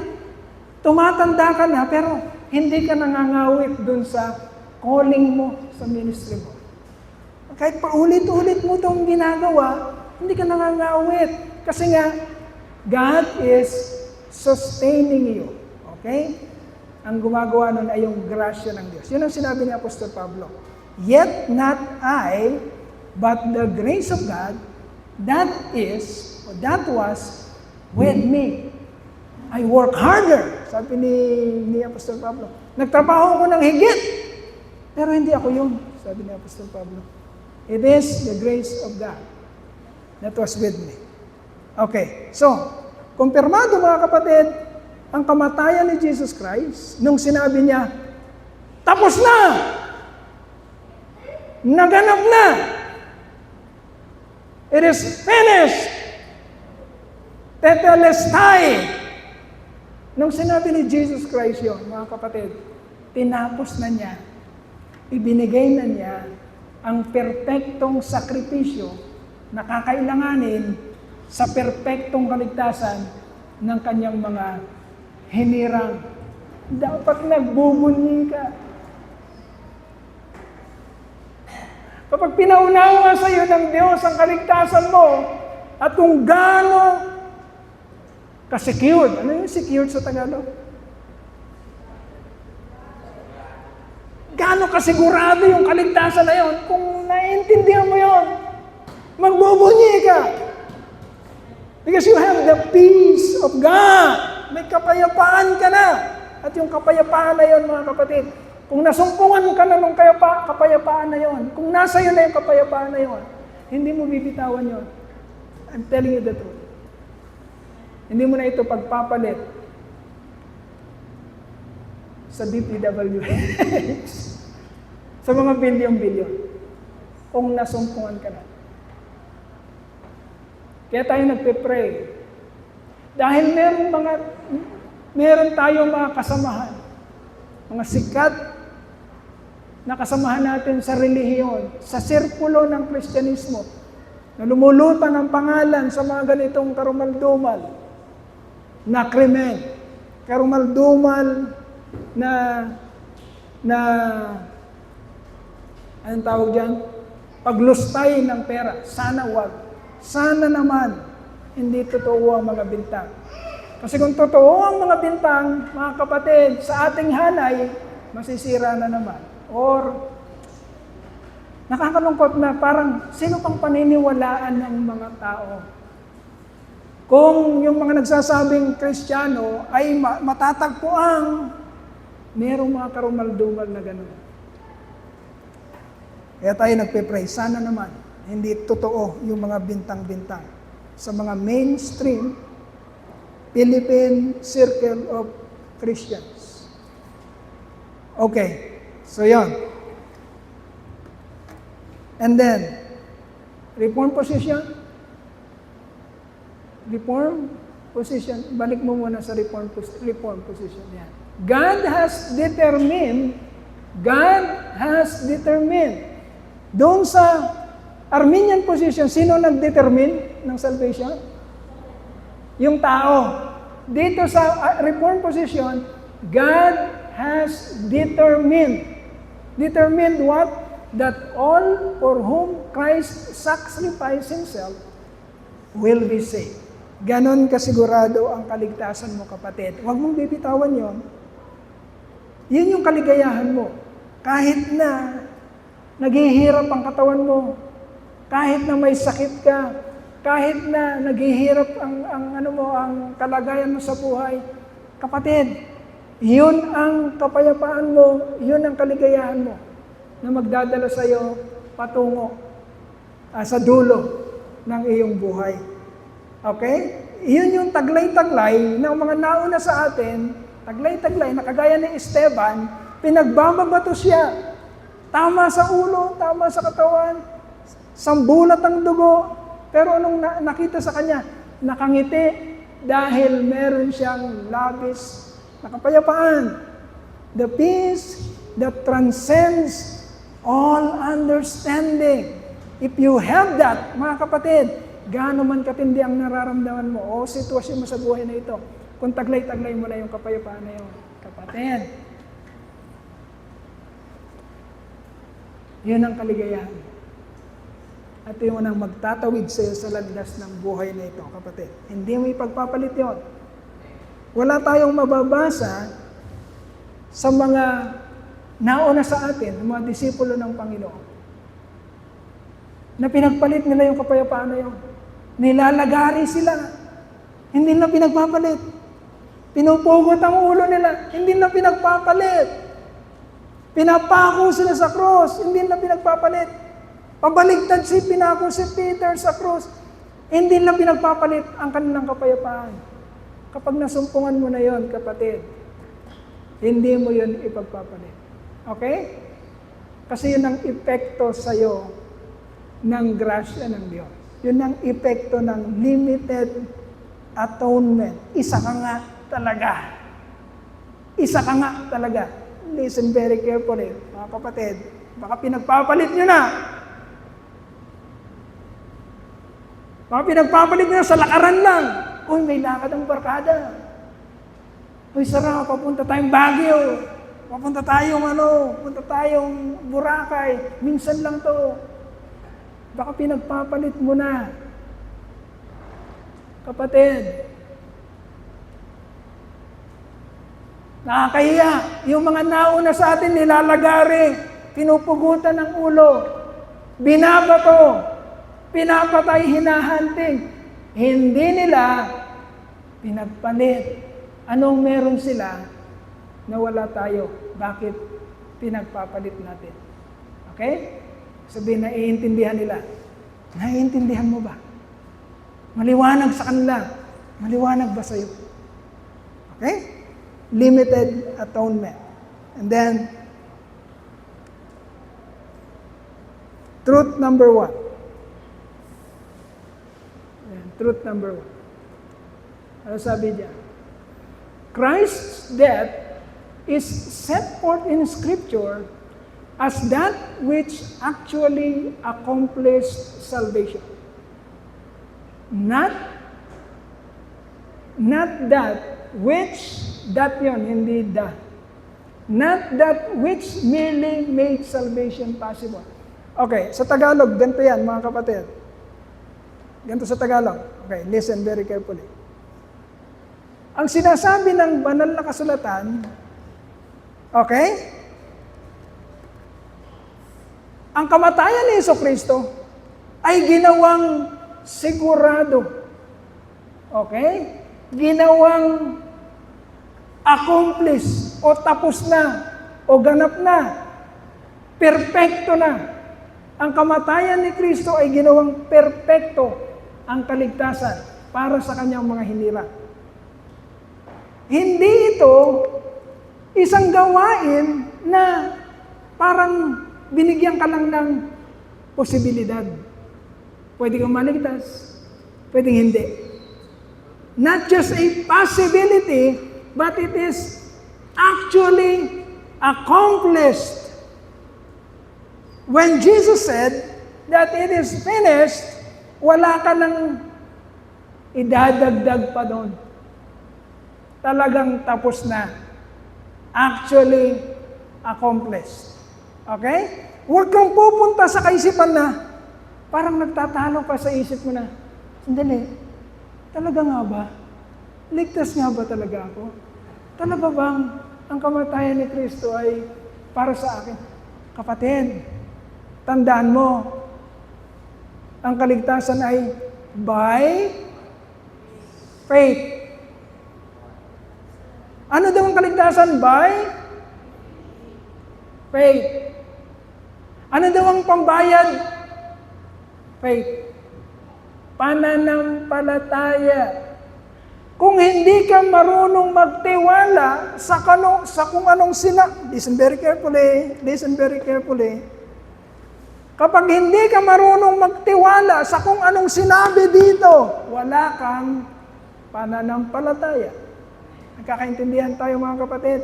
Tumatanda ka na pero hindi ka nangangawit dun sa calling mo sa ministry mo. Kahit paulit-ulit mo itong ginagawa, hindi ka nangangawit. Kasi nga, God is sustaining you. Okay? Ang gumagawa nun ay yung grasya ng Diyos. Yun ang sinabi ni Apostol Pablo. Yet not I, but the grace of God, that was with me. I work harder, sabi ni Apostol Pablo. Nagtrabaho ko ng higit, pero hindi ako yun, sabi ni Apostol Pablo. It is the grace of God that was with me. Okay, so, kumpirmado mga kapatid, ang kamatayan ni Jesus Christ, nung sinabi niya, tapos na! Naganap na! It is finished! Tetelestai! Nung sinabi ni Jesus Christ yun, mga kapatid, tinapos na niya, ibinigay na niya ang perpektong sakripisyo na kakailanganin sa perpektong kaligtasan ng kanyang mga hinirang. Dapat nagbubunyi ka. Kapag pinaunawa sa iyo ng Diyos ang kaligtasan mo, at kung gaano ka-secured. Ano yung secured sa Tagalog? Gaano kasigurado yung kaligtasan na yon? Kung naiintindihan mo yon, magbubunyi ka. Because you have the peace of God. May kapayapaan ka na. At yung kapayapaan na yon, mga kapatid, kung nasumpungan ka na ng kapayapaan na yon, kung nasa iyo na yung kapayapaan na yon, Hindi mo bibitawan yon. I'm telling you the truth. Hindi mo na ito pagpapalit sa DPWH. Sa mga bilyon-bilyon. Kung nasumpungan ka na. Kaya tayo nagpe-pray. Dahil meron tayong mga kasamahan. Mga sikat na kasamahan natin sa relihiyon, sa sirkulo ng Kristyanismo, na lumulutan ang pangalan sa mga ganitong karumaldumal na krimen, karumaldumal na anong tawag dyan? Paglustay ng pera. Sana wag. Sana naman hindi totoo ang mga bintang. Kasi kung totoo ang mga bintang, mga kapatid, sa ating hanay, masisira na naman. Or, nakakalungkot na parang sino pang paniniwalaan ng mga tao? Kung yung mga nagsasabing Kristiyano ay matatagpuang merong mga karumaldumal na gano'n. Kaya tayo nagpe-pray, sana naman hindi totoo yung mga bintang-bintang sa mga mainstream Philippine Circle of Christians. Okay, so yon. And then, reform position. Reform position. Balik mo muna sa reform position. Yan. God has determined. Doon sa Arminian position, sino nag-determine ng salvation? Yung tao. Dito sa reform position, God has determined. Determined what? That all for whom Christ sacrificed Himself will be saved. Ganon kasigurado ang kaligtasan mo, kapatid. Huwag mong bibitawan yon. Yun yung kaligayahan mo. Kahit na naghihirap ang katawan mo, kahit na may sakit ka, kahit na naghihirap ang kalagayan mo sa buhay, kapatid, yun ang kapayapaan mo, yun ang kaligayahan mo na magdadala sa iyo patungo sa dulo ng iyong buhay. Okay? Yun yung taglay-taglay ng mga nauna sa atin, taglay-taglay na kagaya ni Esteban, pinagbababato siya. Tama sa ulo, tama sa katawan, sambulat ang dugo. Pero anong nakita sa kanya? Nakangiti dahil meron siyang labis na kapayapaan. The peace that transcends all understanding. If you have that, mga kapatid, gaano man katindi ang nararamdaman mo o sitwasyon mo sa buhay na ito, kung taglay-taglay mo na yung kapayapaan na yun, kapatid. Yun ang kaligayahan. At yun ang magtatawid sa iyo sa landas ng buhay na ito, kapatid. Hindi mo ipagpapalit yun. Wala tayong mababasa sa mga nauna sa atin, mga disipulo ng Panginoon, na pinagpalit nila yung kapayapaan na yun. Nilalagari sila. Hindi na pinagpapalit. Pinupugot ang ulo nila. Hindi na pinagpapalit. Pinapako sila sa cross, hindi na pinagpapalit. Pabaligtad pinako si Peter sa cross, hindi na pinagpapalit ang kanilang kapayapaan. Kapag nasumpungan mo na yon, kapatid, hindi mo yon ipagpapalit. Okay? Kasi yun ang epekto sa'yo ng grasya ng Diyos. Yun ang epekto ng limited atonement. Isa ka nga talaga. Isa ka nga talaga. Listen very carefully, mga kapatid. Baka pinagpapalit nyo na. Baka pinagpapalit nyo na sa lakaran lang. Uy, may lakad ang barkada. Uy, sarap, papunta tayong Baguio. Papunta tayong Boracay. Minsan lang to. Baka pinagpapalit mo na. Kapatid, nakakahiya. Yung mga nauna sa atin, nilalagari, pinupugutan ng ulo, binabato, pinapatay, hinahanting. Hindi nila pinagpalit. Anong meron sila na wala tayo? Bakit pinagpapalit natin? Okay? Sabihin na iintindihan nila. Naiintindihan mo ba? Maliwanag sa kanila. Maliwanag ba sa'yo? Okay? Limited atonement. And then, truth number 1. Ayan, truth number 1. Ano sabi niya? Christ's death is set forth in Scripture as that which actually accomplished salvation. Not that which, that yun, hindi that. Not that which merely made salvation possible. Okay, sa Tagalog, ganito yan mga kapatid. Ganito sa Tagalog. Okay, listen very carefully. Ang sinasabi ng banal na kasulatan, okay? Ang kamatayan ni Jesucristo ay ginawang sigurado. Okay? Ginawang accomplish o tapos na o ganap na. Perpekto na. Ang kamatayan ni Kristo ay ginawang perpekto ang kaligtasan para sa kanyang mga hinirang. Hindi ito isang gawain na parang binigyan ka lang ng posibilidad. Pwede kang maligtas, pwedeng hindi. Not just a possibility, but it is actually accomplished. When Jesus said that it is finished, wala ka nang idadagdag pa doon. Talagang tapos na. Actually accomplished. Okay? Huwag kang pupunta sa kaisipan na parang nagtatalo pa sa isip mo na, sandali, talaga nga ba? Ligtas nga ba talaga ako? Talaga bang ang kamatayan ni Kristo ay para sa akin? Kapatid, tandaan mo, ang kaligtasan ay by faith. Ano daw ang kaligtasan? By faith. Ano daw ang pambayad? Faith. Pananampalataya. Kung hindi ka marunong magtiwala sa kung anong listen very carefully. Kapag hindi ka marunong magtiwala sa kung anong sinabi dito, wala kang pananampalataya. Nagkakaintindihan tayo mga kapatid.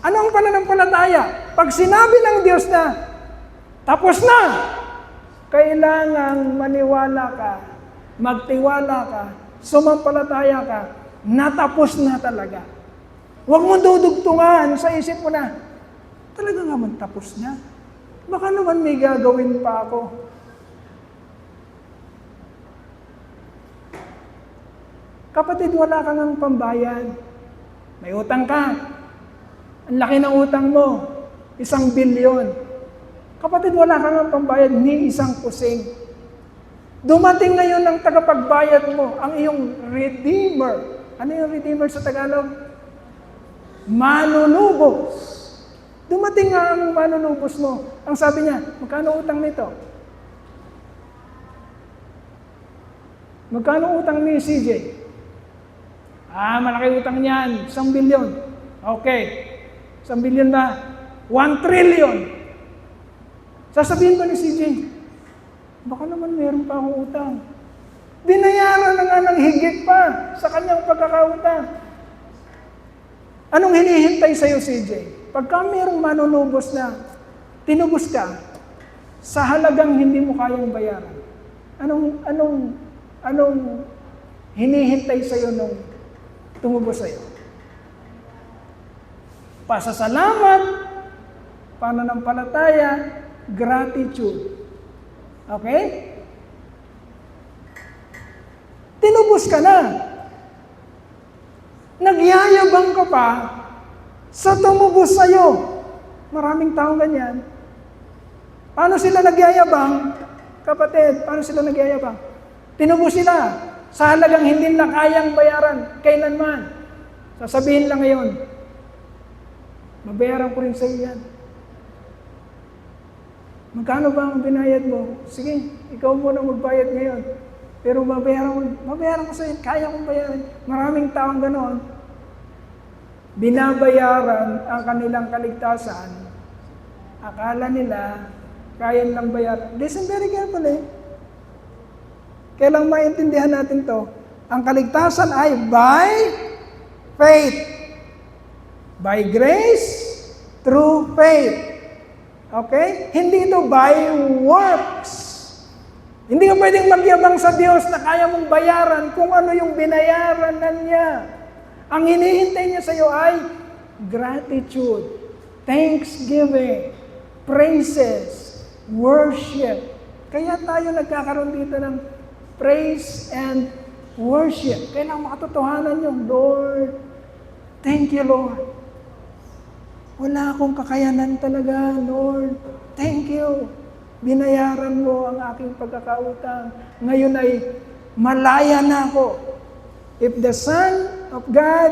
Ano ang pananampalataya? Pag sinabi ng Diyos na, tapos na, kailangang maniwala ka, magtiwala ka, sumampalataya ka, natapos na talaga. Huwag mo dudugtungan sa isip mo na, talaga nga man tapos na. Baka naman may gagawin pa ako. Kapatid, wala kang ang pambayad. May utang ka. Ang laki ng utang mo. 1 bilyon. Kapatid, wala kang ang pambayad ni isang kusing. Dumating ngayon ang tagapagbayad mo, ang iyong Redeemer. Ano yung Redeemer sa Tagalog? Manunubos. Dumating nga ang manunubos mo. Ang sabi niya, magkano utang nito? Magkano utang ni CJ? Malaki utang niyan, 1 bilyon. Okay. 1 bilyon ba? 1 trillion. Sasabihin ba ni CJ, baka naman meron pa akong utang. Binayaran na nga ng higit pa sa kanyang pagkakautang. Anong hinihintay sa'yo, CJ? Pagka mayroong manunubos na tinubos ka sa halagang hindi mo kayang bayaran, anong hinihintay sa'yo nung tumubos sa'yo? Pasasalamat, pananampalataya, gratitude. Okay? Tinubos ka na. Nagyayabang ka pa sa tumubos sa'yo. Maraming taong ganyan. Paano sila nagyayabang? Kapatid, paano sila nagyayabang? Tinubos sila sa halagang hindi na kayang bayaran kailanman. Sasabihin lang ngayon, mabayaran ko rin sa iyo yan. Magkano ba ang binayad mo? Sige, ikaw muna magbayad ngayon. Pero mabayaran ko sa'yo, kaya kong bayaran. Maraming taong ganoon. Binabayaran ang kanilang kaligtasan. Akala nila, kaya nilang bayaran. Listen very carefully. Kailang maintindihan natin to. Ang kaligtasan ay by faith. By grace, through faith. Okay? Hindi ito by works. Hindi ka pwedeng magyabang sa Diyos na kaya mong bayaran kung ano yung binayaran na niya. Ang hinihintay niya sa iyo ay gratitude, thanksgiving, praises, worship. Kaya tayo nagkakaroon dito ng praise and worship. Kailangan makatotohanan yung Lord. Thank you, Lord. Wala akong kakayanan talaga, Lord. Thank you. Binayaran mo ang aking pagkakautang. Ngayon ay malaya na ako. If the Son of God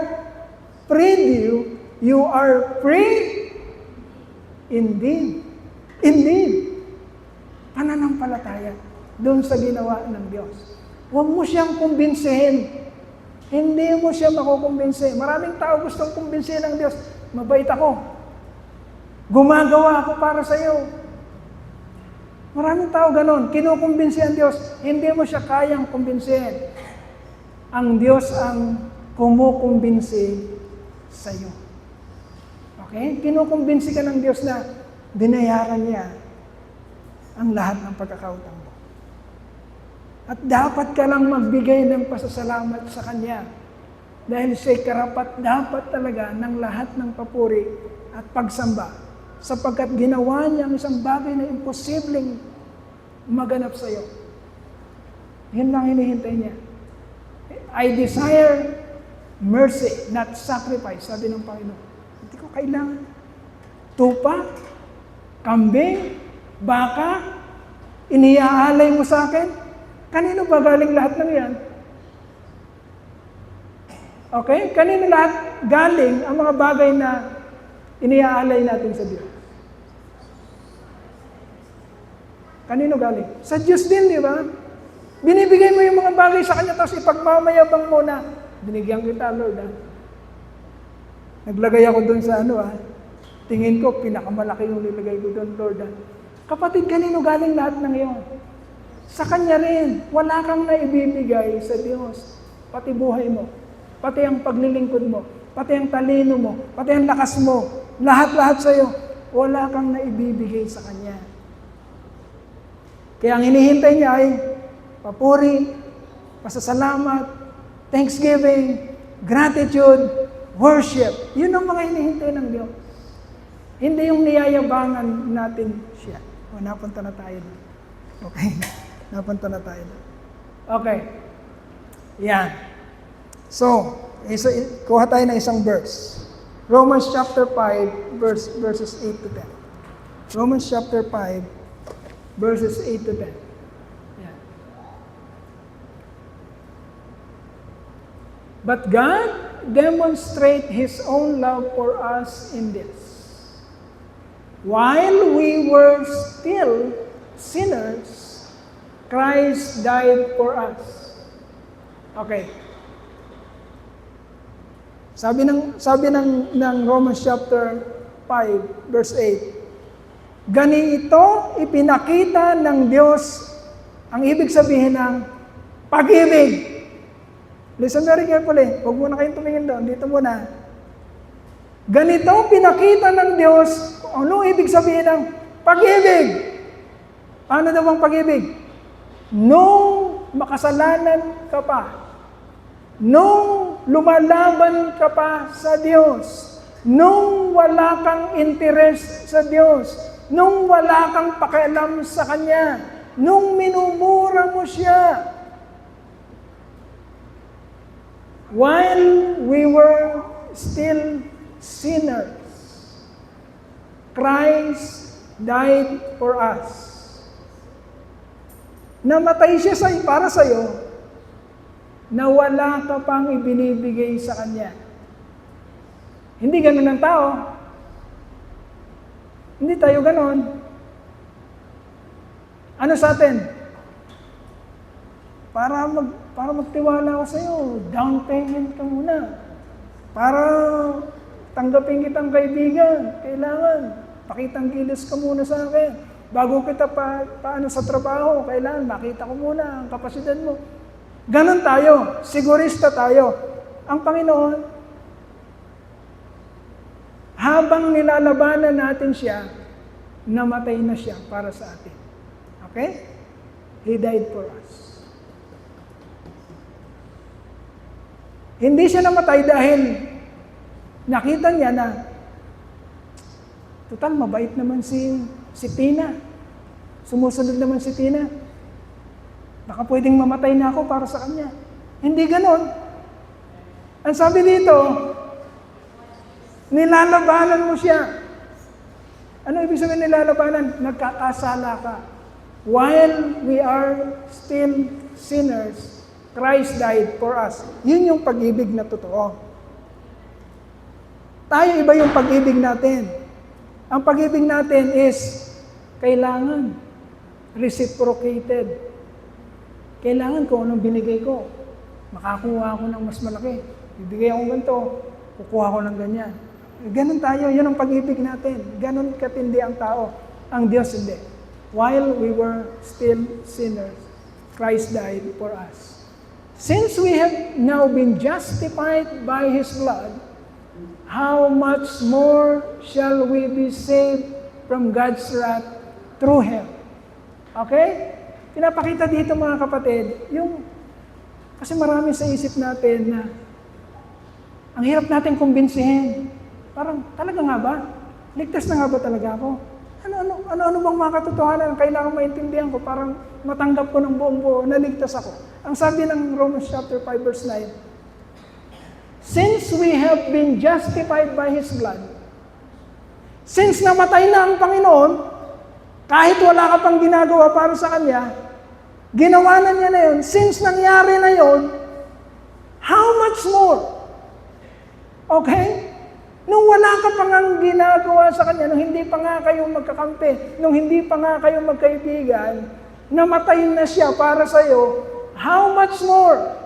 freed you, you are free indeed. Indeed. Pananampalataya doon sa ginawa ng Diyos. Huwag mo siyang kumbinsihin. Hindi mo siya makukumbinsi. Maraming tao gustong kumbinsihin ng Diyos. Mabait ako. Gumagawa ako para sa iyo. Maraming tao ganon. Kinukumbinsi ang Diyos. Hindi mo siya kayang kumbinsihin. Ang Diyos ang kumukumbinsi sa iyo. Okay? Kinukumbinsi ka ng Diyos na binayaran niya ang lahat ng pagkakautang mo. At dapat ka lang magbigay ng pasasalamat sa Kanya. Dahil siya'y karapat dapat talaga ng lahat ng papuri at pagsamba. Sapagkat ginawa niya ang isang bagay na imposibleng maganap sa iyo. Yun lang hinihintay niya. I desire mercy, not sacrifice, sabi ng Panginoon. Hindi ko kailangan. Tupa, kambing, baka, iniaalay mo sa akin. Kanino ba galing lahat ng yan? Okay? Kanino lahat galing ang mga bagay na iniaalay natin sa Diyos? Kanino galing? Sa Diyos din, di ba? Binibigay mo yung mga bagay sa Kanya, tapos ipagmamayabang mo na, binigyan kita, Lord. Naglagay ako doon sa tingin ko, pinakamalaki yung nilagay ko doon, Lord. Kapatid, kanino galing lahat ng iyon? Sa Kanya rin. Wala kang naibibigay sa Diyos. Pati buhay mo. Pati ang paglilingkod mo. Pati ang talino mo. Pati ang lakas mo. Lahat-lahat sa iyo. Wala kang naibibigay sa Kanya. Kaya ang hinihintay niya ay papuri, pasasalamat, thanksgiving, gratitude, worship. Yun ang mga hinihintay ng Diyos. Hindi yung niyayabangan natin siya. O, napunta na tayo. Okay. Napunta na tayo. Okay. Yan. So, kuha tayo ng isang verse. Romans chapter 5, verses 8 to 10. Romans chapter 5, verses 8 to 10. Yan. But God demonstrates His own love for us in this. While we were still sinners, Christ died for us. Okay. Sabi ng Romans chapter 5 verse 8. Ganito ipinakita ng Diyos ang ibig sabihin ng pag-ibig. Listen very carefully. Huwag muna kayong tumingin doon. Dito muna. Ganito pinakita ng Diyos ano ibig sabihin ng pag-ibig. Ano daw ang pag-ibig? Nung makasalanan ka pa, nung lumalaban ka pa sa Diyos, nung wala kang interes sa Diyos, nung wala kang pakialam sa Kanya, nung minumura mo siya, while we were still sinners, Christ died for us. Namatay siya para sa iyo na wala ka pang ibinibigay sa Kanya. Hindi ganun ang tao. Hindi tayo ganon. Ano sa atin? Para magtiwala ako sa iyo, down payment ka muna. Para tanggapin kitang kaibigan, kailangan pakitang kilos ka muna sa akin. Bago kita paano sa trabaho, kailangan makita ko muna ang kapasidad mo. Ganon tayo, sigurista tayo. Ang Panginoon, habang nilalabanan natin siya, namatay na siya para sa atin. Okay? He died for us. Hindi siya namatay dahil nakita niya na total, mabait naman si Tina. Sumusunod naman si Tina. Baka pwedeng mamatay na ako para sa kanya. Hindi ganon. Ang sabi dito, nilalabanan mo siya. Ano ibig sabihin nilalabanan? Nagkakasala ka. While we are still sinners, Christ died for us. Yun yung pag-ibig na totoo. Tayo iba yung pag-ibig natin. Ang pag-ibig natin is kailangan reciprocated. Kailangan kung anong binigay ko, makakuha ako ng mas malaki. Bibigay ako ganito, kukuha ko ng ganyan. Ganon tayo, yun ang pag-ibig natin. Ganon katindi ang tao. Ang Diyos hindi. While we were still sinners, Christ died for us. Since we have now been justified by His blood, how much more shall we be saved from God's wrath through Him? Okay? Pinapakita dito mga kapatid, kasi marami sa isip natin na ang hirap natin kumbinsihin. Parang, talaga nga ba? Ligtas na nga ba talaga ako? Ano bang mga katotohanan ang kailangan maintindihan ko? Parang matanggap ko ng buong-buo na ligtas ako. Ang sabi ng Romans chapter 5 verse 9, since we have been justified by His blood, since namatay na ang Panginoon, kahit wala ka pang ginagawa para sa Kanya, ginawa na niya na yun, since nangyari na yun, how much more? Okay? Nung wala ka pa nga ginagawa sa Kanya, nung hindi pa nga kayo magkakampi, nung hindi pa nga kayo magkaibigan, namatay na siya para sa iyo, how much more?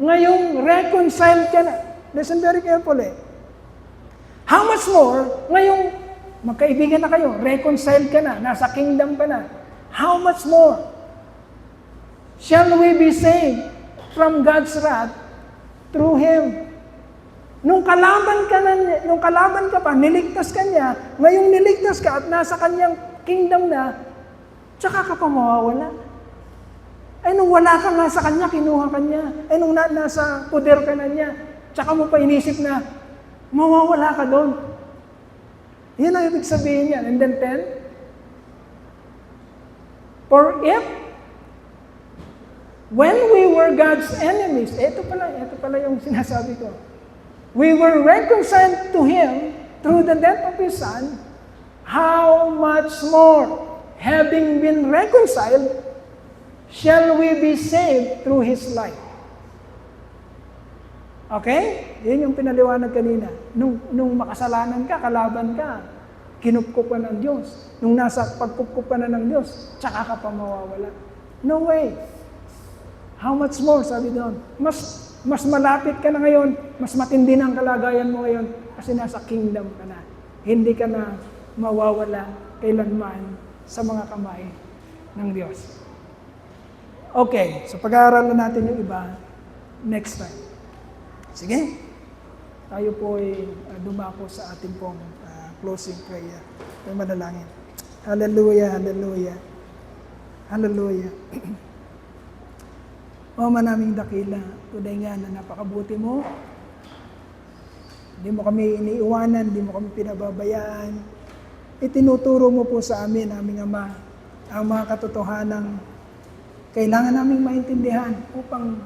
Ngayong reconciled ka na. Listen very carefully. How much more? Ngayong magkaibigan na kayo, reconciled ka na, nasa kingdom ka na. How much more shall we be saved from God's wrath through Him? Nung kalaban ka pa, niligtas ka niya, ngayong niligtas ka at nasa kanyang kingdom na, tsaka ka pa mawawala. Ay nung wala ka nga sa kanya, kinuha ka niya. Ay nung nasa poder ka na niya, tsaka mo pa inisip na, mawawala ka doon. Yan ang ibig sabihin niya. And then 10, for if, when we were God's enemies, ito pala yung sinasabi ko. We were reconciled to Him through the death of His Son, how much more, having been reconciled, shall we be saved through His life? Okay? Yun yung pinaliwanag kanina. Nung makasalanan ka, kalaban ka, kinupkup ka ng Diyos. Nung nasa pagkupkup ka na ng Diyos, tsaka ka pa mawawala. No way. How much more, sabi doon. Mas malapit ka na ngayon, mas matindi na ang kalagayan mo ngayon kasi nasa kingdom ka na. Hindi ka na mawawala kailanman sa mga kamay ng Diyos. Okay, so pag-aaralan natin yung iba next time. Sige, tayo po ay dumako sa ating pong closing prayer. Tayo manalangin. Hallelujah, hallelujah, hallelujah. O manaming dakila, tunay nga na napakabuti mo. Hindi mo kami iniiwanan, hindi mo kami pinababayaan. Itinuturo mo po sa amin, aming Ama, ang mga katotohanang kailangan naming maintindihan upang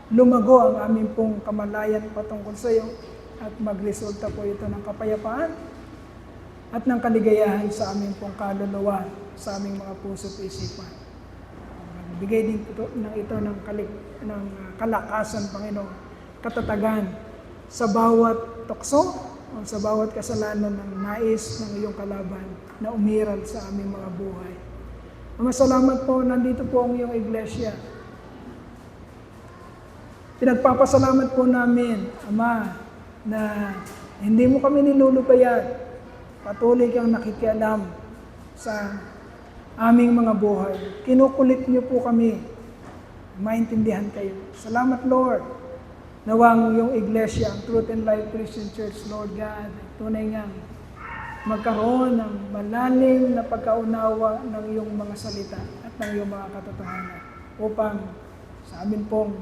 lumago ang aming pong kamalayan patungkol sa iyo at magresulta po ito ng kapayapaan at ng kaligayahan sa aming pong kaluluwa, sa aming mga puso at isipan. Bigay din ito ng kalakasan, Panginoon, katatagan sa bawat tukso o sa bawat kasalanan ng nais ng iyong kalaban na umiral sa aming mga buhay. Ama, salamat po, nandito po ang iyong iglesia. Pinagpapasalamat po namin, Ama, na hindi mo kami nilulubayan. Patuloy kang nakikialam sa aming mga buhay. Kinukulit niyo po kami. Maintindihan kayo. Salamat, Lord. Nawang yung iglesia, ang Truth and Life Christian Church, Lord God, tunay nga magkaroon ng malalim na pagkaunawa ng iyong mga salita at ng iyong mga katotohanan upang sa amin pong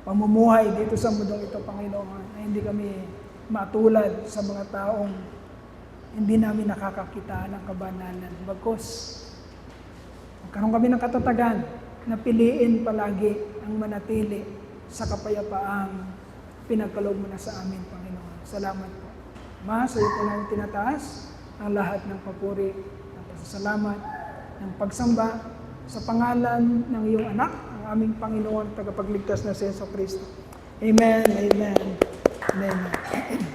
pamumuhay dito sa mundong ito, Panginoon, na hindi kami matulad sa mga taong hindi namin nakakakita ng kabanalan. Bagkus, magkaroon kami ng katatagan na piliin palagi ang manatili sa kapayapaang pinagkaloob mo na sa amin, Panginoon. Salamat po. Ma, sa iyo po namin tinataas ang lahat ng papuri, ng pasasalamat, ng pagsamba sa pangalan ng iyong anak, ang aming Panginoon, tagapagligtas na si Jesu Cristo. Amen, amen, amen.